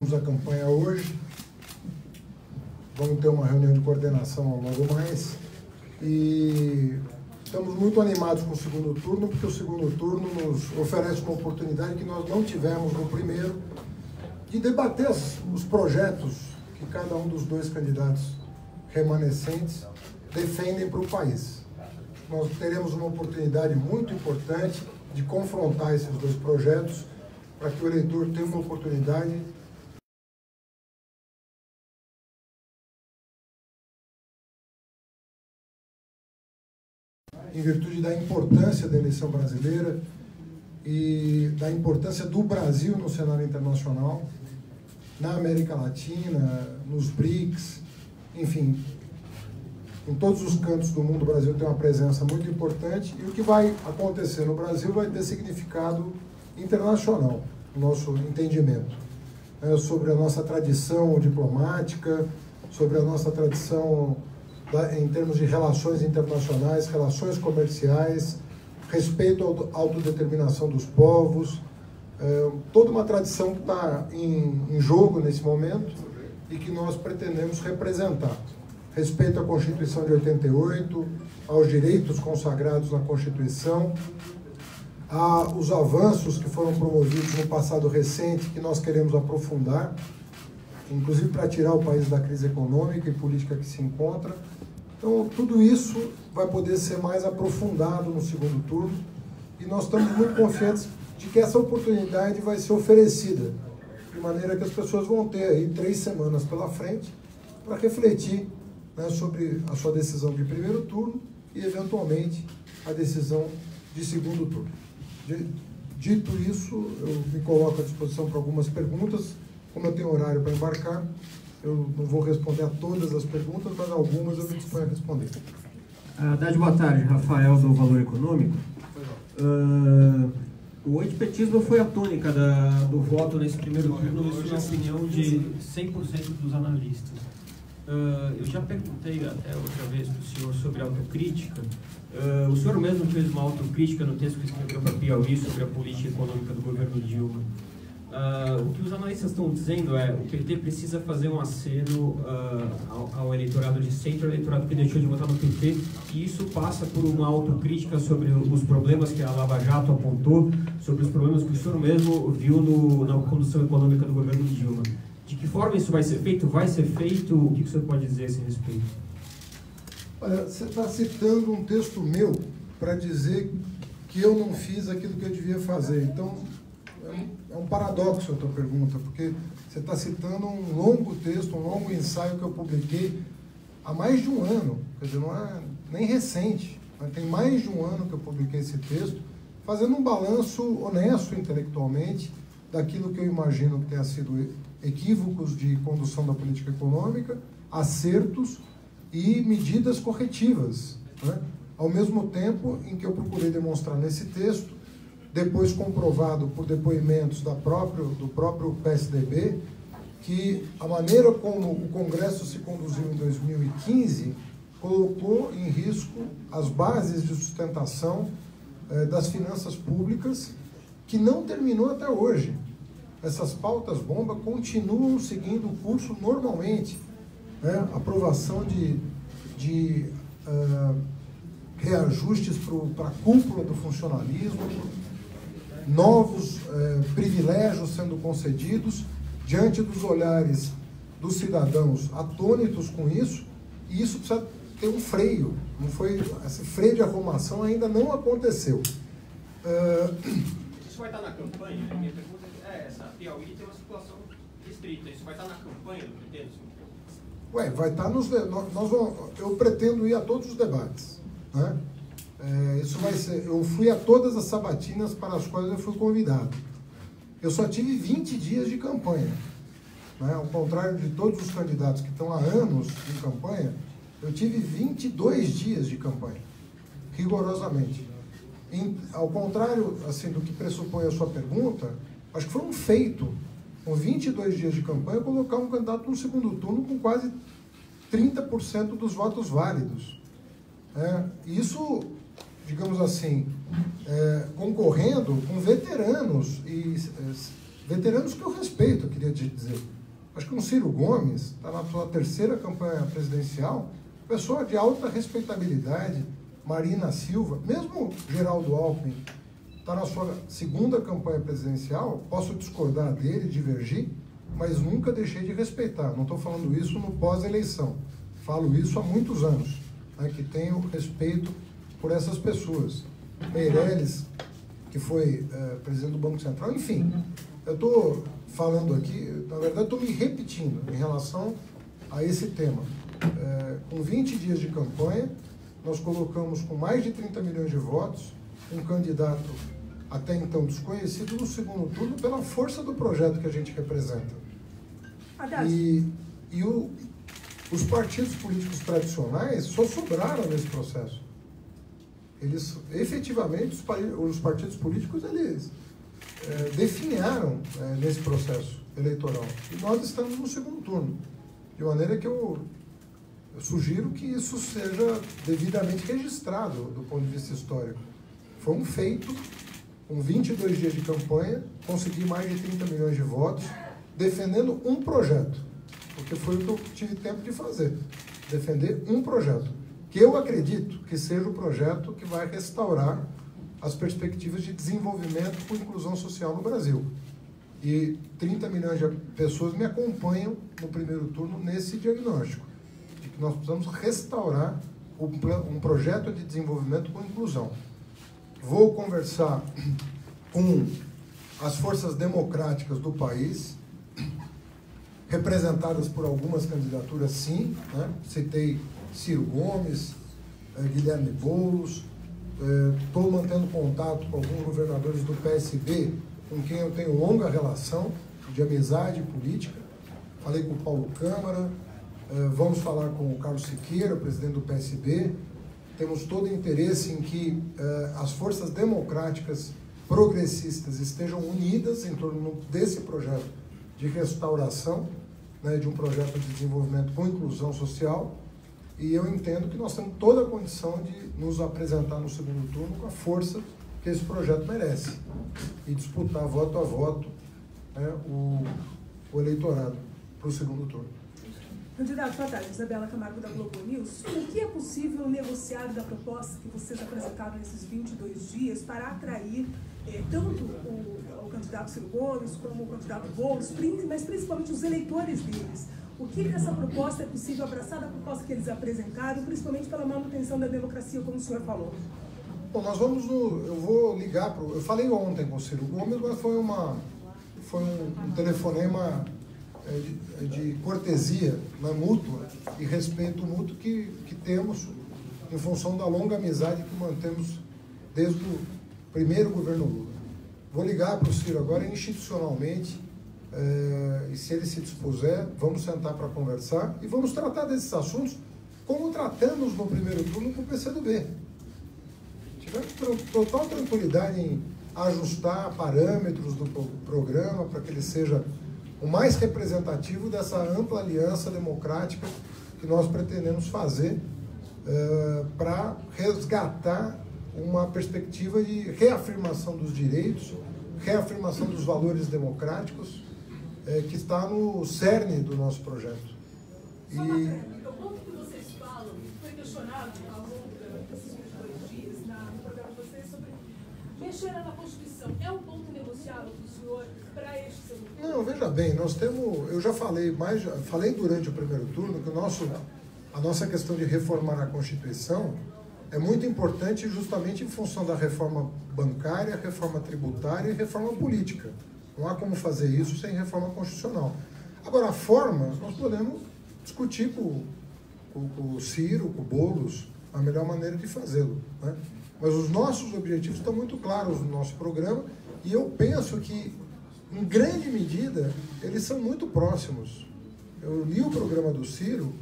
A campanha hoje, vamos ter uma reunião de coordenação logo mais e estamos muito animados com o segundo turno, porque o segundo turno nos oferece uma oportunidade que nós não tivemos no primeiro, de debater os projetos que cada um dos dois candidatos remanescentes defendem para o país. Nós teremos uma oportunidade muito importante de confrontar esses dois projetos para que o eleitor tenha uma oportunidade em virtude da importância da eleição brasileira e da importância do Brasil no cenário internacional, na América Latina, nos BRICS, enfim, em todos os cantos do mundo o Brasil tem uma presença muito importante e o que vai acontecer no Brasil vai ter significado internacional, no nosso entendimento, sobre a nossa tradição diplomática, sobre a nossa tradição em termos de relações internacionais, relações comerciais, respeito à autodeterminação dos povos, toda uma tradição que está em jogo nesse momento e que nós pretendemos representar. Respeito à Constituição de 88, aos direitos consagrados na Constituição, aos avanços que foram promovidos no passado recente, que nós queremos aprofundar, inclusive para tirar o país da crise econômica e política que se encontra. Então, tudo isso vai poder ser mais aprofundado no segundo turno e nós estamos muito confiantes de que essa oportunidade vai ser oferecida, de maneira que as pessoas vão ter aí 3 semanas pela frente para refletir, sobre a sua decisão de primeiro turno e, eventualmente, a decisão de segundo turno. Dito isso, eu me coloco à disposição para algumas perguntas. Como eu tenho horário para embarcar, eu não vou responder a todas as perguntas, mas algumas eu me disponho a responder. Boa tarde, Rafael, do Valor Econômico. O antipetismo foi a tônica do voto nesse primeiro turno, isso na opinião de 100% dos analistas. Eu já perguntei até outra vez para o senhor sobre autocrítica. O senhor mesmo fez uma autocrítica no texto que escreveu para Piauí sobre a política econômica do governo Dilma. O que os analistas estão dizendo é que o PT precisa fazer um aceno ao eleitorado de centro, ao eleitorado que deixou de votar no PT, e isso passa por uma autocrítica sobre os problemas que a Lava Jato apontou, sobre os problemas que o senhor mesmo viu na condução econômica do governo Dilma. De que forma isso vai ser feito? Vai ser feito? O que o senhor pode dizer a esse respeito? Olha, você está citando um texto meu para dizer que eu não fiz aquilo que eu devia fazer. Então, é um paradoxo a tua pergunta, porque você está citando um longo texto, um longo ensaio que eu publiquei há mais de um ano, quer dizer, não é nem recente, mas tem mais de um ano que eu publiquei esse texto, fazendo um balanço honesto intelectualmente daquilo que eu imagino que tenha sido equívocos de condução da política econômica, acertos e medidas corretivas, ao mesmo tempo em que eu procurei demonstrar nesse texto, depois comprovado por depoimentos do próprio PSDB, que a maneira como o Congresso se conduziu em 2015 colocou em risco as bases de sustentação das finanças públicas, que não terminou até hoje. Essas pautas-bomba continuam seguindo o curso normalmente. Aprovação de reajustes para a cúpula do funcionalismo, novos privilégios sendo concedidos diante dos olhares dos cidadãos atônitos com isso, e isso precisa ter um freio. Esse freio de arrumação ainda não aconteceu. Isso vai estar na campanha? Minha pergunta é essa. A Piauí tem uma situação restrita. Isso vai estar na campanha do PT? Vai estar nos... eu pretendo ir a todos os debates, isso vai ser... Eu fui a todas as sabatinas para as quais eu fui convidado. Eu só tive 20 dias de campanha. Ao contrário de todos os candidatos que estão há anos em campanha, eu tive 22 dias de campanha, rigorosamente. Ao contrário do que pressupõe a sua pergunta, acho que foi um feito, com 22 dias de campanha, colocar um candidato no segundo turno com quase 30% dos votos válidos. Isso, digamos assim, concorrendo com veteranos e veteranos que eu respeito, eu queria te dizer. Acho que o Ciro Gomes está na sua terceira campanha presidencial, pessoa de alta respeitabilidade, Marina Silva, mesmo Geraldo Alckmin, está na sua segunda campanha presidencial, posso discordar dele, divergir, mas nunca deixei de respeitar. Não estou falando isso no pós-eleição, falo isso há muitos anos, né, que tenho respeito por essas pessoas. Meirelles, que foi presidente do Banco Central, enfim, eu estou falando aqui, na verdade estou me repetindo em relação a esse tema. Com 20 dias de campanha, nós colocamos com mais de 30 milhões de votos um candidato até então desconhecido no segundo turno pela força do projeto que a gente representa. Os partidos políticos tradicionais só sobraram nesse processo. Eles, efetivamente, os partidos políticos, eles definharam nesse processo eleitoral. E nós estamos no segundo turno. De maneira que eu sugiro que isso seja devidamente registrado do ponto de vista histórico. Foi um feito, com 22 dias de campanha, conseguir mais de 30 milhões de votos, defendendo um projeto. Porque foi o que eu tive tempo de fazer. Defender um projeto. Que eu acredito que seja o projeto que vai restaurar as perspectivas de desenvolvimento com inclusão social no Brasil. E 30 milhões de pessoas me acompanham no primeiro turno nesse diagnóstico, de que nós precisamos restaurar um projeto de desenvolvimento com inclusão. Vou conversar com as forças democráticas do país, representadas por algumas candidaturas, sim, né? Citei Ciro Gomes, Guilherme Boulos, estou mantendo contato com alguns governadores do PSB, com quem eu tenho longa relação de amizade política. Falei com o Paulo Câmara, vamos falar com o Carlos Siqueira, presidente do PSB. Temos todo o interesse em que as forças democráticas progressistas estejam unidas em torno desse projeto de restauração, né, de um projeto de desenvolvimento com inclusão social. E eu entendo que nós temos toda a condição de nos apresentar no segundo turno com a força que esse projeto merece e disputar voto a voto, né, o eleitorado para o segundo turno. Candidato, boa tarde. Isabela Camargo, da Globo News. O que é possível negociar da proposta que vocês apresentaram nesses 22 dias para atrair tanto o candidato Ciro Gomes como o candidato Boulos, mas principalmente os eleitores deles? O que dessa proposta é possível abraçar da proposta que eles apresentaram, principalmente pela manutenção da democracia, como o senhor falou? Bom, nós vamos eu vou ligar para eu falei ontem com o Ciro Gomes, mas foi um telefonema de cortesia, né, mútua e respeito mútuo que temos em função da longa amizade que mantemos desde o primeiro governo Lula. Vou ligar para o Ciro agora institucionalmente, e se ele se dispuser, vamos sentar para conversar e vamos tratar desses assuntos como tratamos no primeiro turno com o PCdoB. Tivemos total tranquilidade em ajustar parâmetros do programa para que ele seja o mais representativo dessa ampla aliança democrática que nós pretendemos fazer para resgatar uma perspectiva de reafirmação dos direitos, reafirmação dos valores democráticos, que está no cerne do nosso projeto. Só uma pergunta, o ponto que vocês falam foi questionado ao longo desses 22 dias no programa de vocês sobre mexer na Constituição. É um ponto negociável do senhor para este segundo turno? Não, veja bem, nós temos, eu já falei durante o primeiro turno que a nossa questão de reformar a Constituição é muito importante justamente em função da reforma bancária, reforma tributária e reforma política. Não há como fazer isso sem reforma constitucional. Agora, a forma, nós podemos discutir com o Ciro, com o Boulos, a melhor maneira de fazê-lo, né? Mas os nossos objetivos estão muito claros no nosso programa e eu penso que, em grande medida, eles são muito próximos. Eu li o programa do Ciro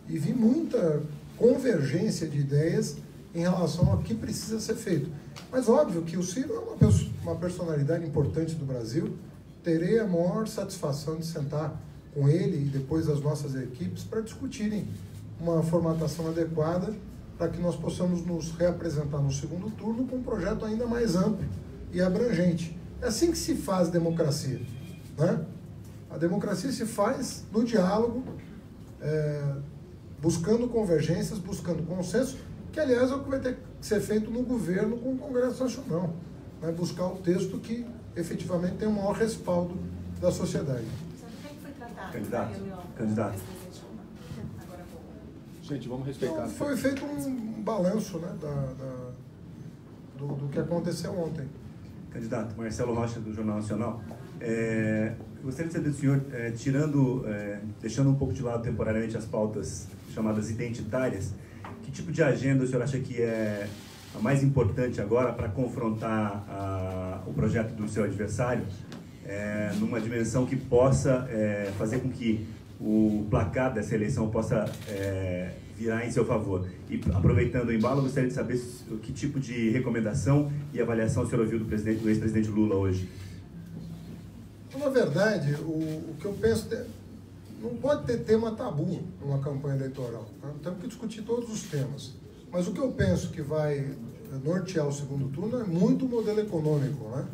e vi muita convergência de ideias em relação ao que precisa ser feito. Mas óbvio que o Ciro é uma personalidade importante do Brasil. Terei a maior satisfação de sentar com ele e depois as nossas equipes para discutirem uma formatação adequada para que nós possamos nos reapresentar no segundo turno com um projeto ainda mais amplo e abrangente. É assim que se faz democracia. né? A democracia se faz no diálogo, buscando convergências, buscando consenso, que, aliás, é o que vai ter que ser feito no governo com o Congresso Nacional. Vai buscar o texto que, efetivamente, tem o maior respaldo da sociedade. Candidato. Gente, vamos respeitar. Então, foi feito um balanço, né, do que aconteceu ontem. Candidato, Marcelo Rocha, do Jornal Nacional. Gostaria de saber do senhor, deixando um pouco de lado temporariamente as pautas chamadas identitárias, que tipo de agenda o senhor acha que é a mais importante agora para confrontar o projeto do seu adversário numa dimensão que possa fazer com que o placar dessa eleição possa virar em seu favor? E, aproveitando o embalo, gostaria de saber que tipo de recomendação e avaliação o senhor ouviu do ex-presidente Lula hoje. Na verdade, o que eu penso, não pode ter tema tabu numa campanha eleitoral. Né? Temos que discutir todos os temas. Mas o que eu penso que vai nortear o segundo turno é muito o modelo econômico, né?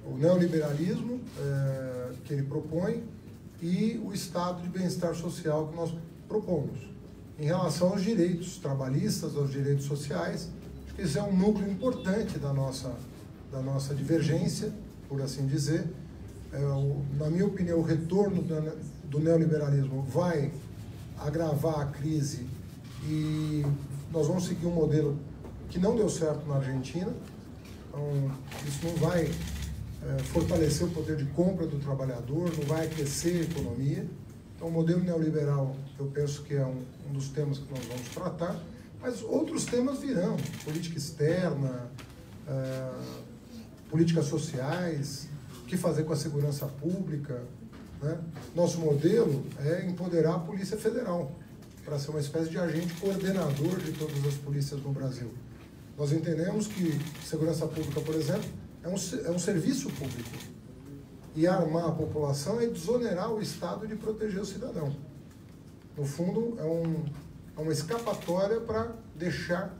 O neoliberalismo que ele propõe e o estado de bem-estar social que nós propomos. Em relação aos direitos trabalhistas, aos direitos sociais, acho que esse é um núcleo importante da nossa divergência, por assim dizer. Na minha opinião, o retorno do neoliberalismo vai agravar a crise e nós vamos seguir um modelo que não deu certo na Argentina. Então, isso não vai fortalecer o poder de compra do trabalhador, não vai aquecer a economia. Então, o modelo neoliberal, eu penso que é um dos temas que nós vamos tratar, mas outros temas virão: política externa, políticas sociais, o que fazer com a segurança pública, né? Nosso modelo é empoderar a Polícia Federal para ser uma espécie de agente coordenador de todas as polícias no Brasil. Nós entendemos que segurança pública, por exemplo, é um serviço público. E armar a população é desonerar o Estado de proteger o cidadão. No fundo, é uma escapatória para deixar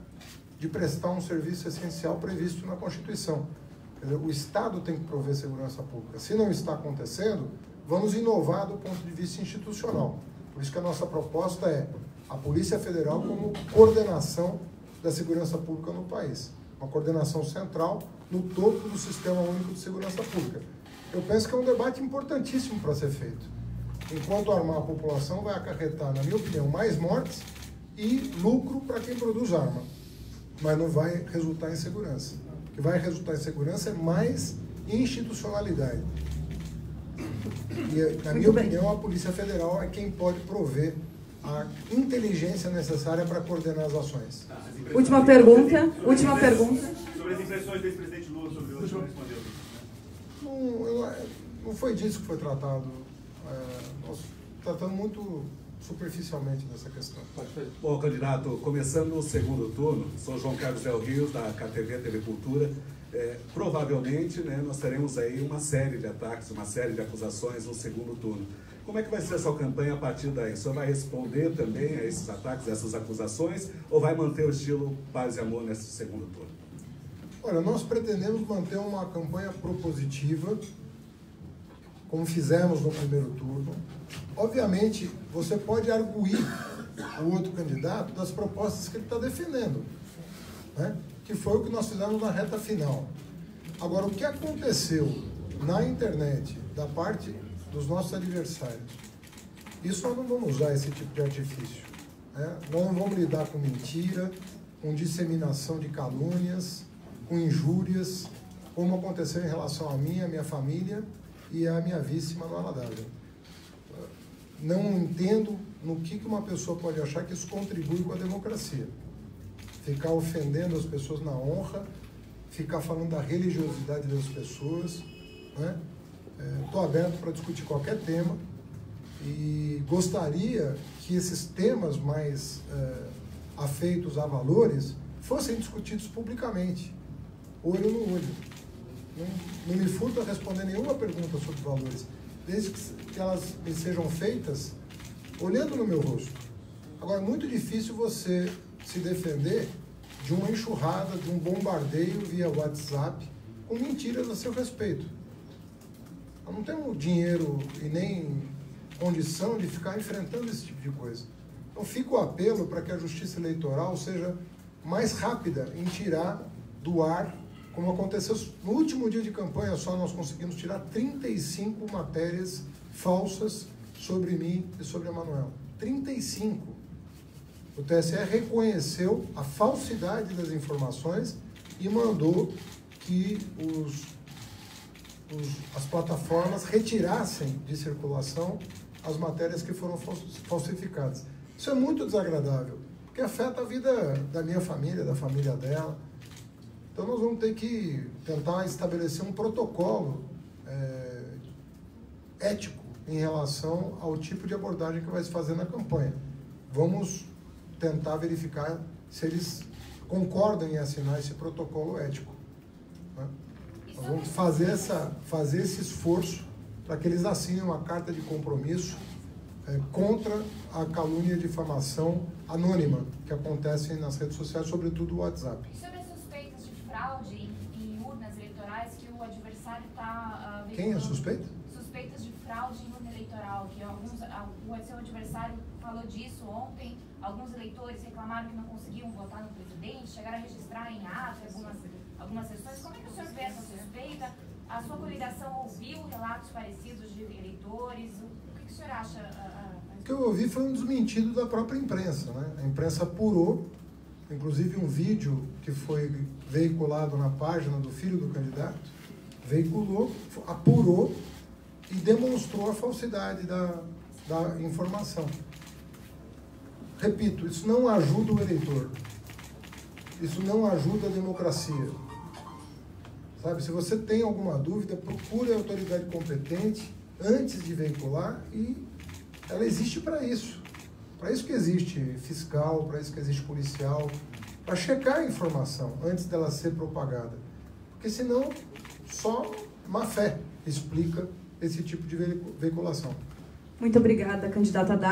de prestar um serviço essencial previsto na Constituição. Quer dizer, o Estado tem que prover segurança pública. Se não está acontecendo, vamos inovar do ponto de vista institucional. Por isso que a nossa proposta é a Polícia Federal como coordenação da segurança pública no país. Uma coordenação central no topo do Sistema Único de Segurança Pública. Eu penso que é um debate importantíssimo para ser feito. Enquanto armar a população vai acarretar, na minha opinião, mais mortes e lucro para quem produz arma. Mas não vai resultar em segurança. O que vai resultar em segurança é mais institucionalidade. E, na minha opinião, a Polícia Federal é quem pode prover a inteligência necessária para coordenar as ações. Última pergunta. Sobre as impressões do ex-presidente Lula sobre o senhor respondeu. Não foi disso que foi tratado. Nós tratamos muito superficialmente dessa questão. Bom, candidato, começando o segundo turno, sou João Carlos Del Rios, da KTV TV Cultura. Provavelmente, né, nós teremos aí uma série de ataques, uma série de acusações no segundo turno. Como é que vai ser a sua campanha a partir daí? O senhor vai responder também a esses ataques, a essas acusações, ou vai manter o estilo paz e amor nesse segundo turno? Olha, nós pretendemos manter uma campanha propositiva, como fizemos no primeiro turno. Obviamente, você pode arguir o outro candidato das propostas que ele está defendendo, né? Que foi o que nós fizemos na reta final. Agora, o que aconteceu na internet, da parte dos nossos adversários, isso nós não vamos usar esse tipo de artifício, né? Nós não vamos lidar com mentira, com disseminação de calúnias, com injúrias, como aconteceu em relação a mim, a minha família e a minha vice, Manuela Dávila. Não entendo no que uma pessoa pode achar que isso contribui com a democracia. Ficar ofendendo as pessoas na honra, ficar falando da religiosidade das pessoas, né? Estou aberto para discutir qualquer tema e gostaria que esses temas mais afeitos a valores fossem discutidos publicamente, olho no olho. Não me furto a responder nenhuma pergunta sobre valores, desde que elas me sejam feitas olhando no meu rosto. Agora, é muito difícil você se defender de uma enxurrada, de um bombardeio via WhatsApp com mentiras a seu respeito. Nós não temos dinheiro e nem condição de ficar enfrentando esse tipo de coisa. Então fica o apelo para que a Justiça Eleitoral seja mais rápida em tirar do ar, como aconteceu no último dia de campanha só, nós conseguimos tirar 35 matérias falsas sobre mim e sobre a Manoela. 35. O TSE reconheceu a falsidade das informações e mandou que as plataformas retirassem de circulação as matérias que foram falsificadas. Isso é muito desagradável, porque afeta a vida da minha família, da família dela. Então nós vamos ter que tentar estabelecer um protocolo ético em relação ao tipo de abordagem que vai se fazer na campanha. Vamos tentar verificar se eles concordam em assinar esse protocolo ético, né? Nós vamos fazer esse esforço para que eles assinem uma carta de compromisso contra a calúnia e difamação anônima que acontecem nas redes sociais, sobretudo o WhatsApp. E sobre as suspeitas de fraude em urnas eleitorais que o adversário está... Quem é suspeito? Suspeitas de fraude em urna eleitoral, que o seu adversário falou disso ontem. Alguns eleitores reclamaram que não conseguiam votar no presidente, chegaram a registrar em ata algumas sessões. Como é que o senhor vê essa suspeita? A sua coligação ouviu relatos parecidos de eleitores? O que o senhor acha? O que eu ouvi foi um desmentido da própria imprensa, né? A imprensa apurou, inclusive um vídeo que foi veiculado na página do filho do candidato, veiculou, apurou e demonstrou a falsidade da informação. Repito, isso não ajuda o eleitor. Isso não ajuda a democracia. Sabe, se você tem alguma dúvida, procure a autoridade competente antes de veicular, e ela existe para isso. Para isso que existe fiscal, para isso que existe policial, para checar a informação antes dela ser propagada. Porque senão só má fé explica esse tipo de veiculação. Muito obrigada, candidata Haddad.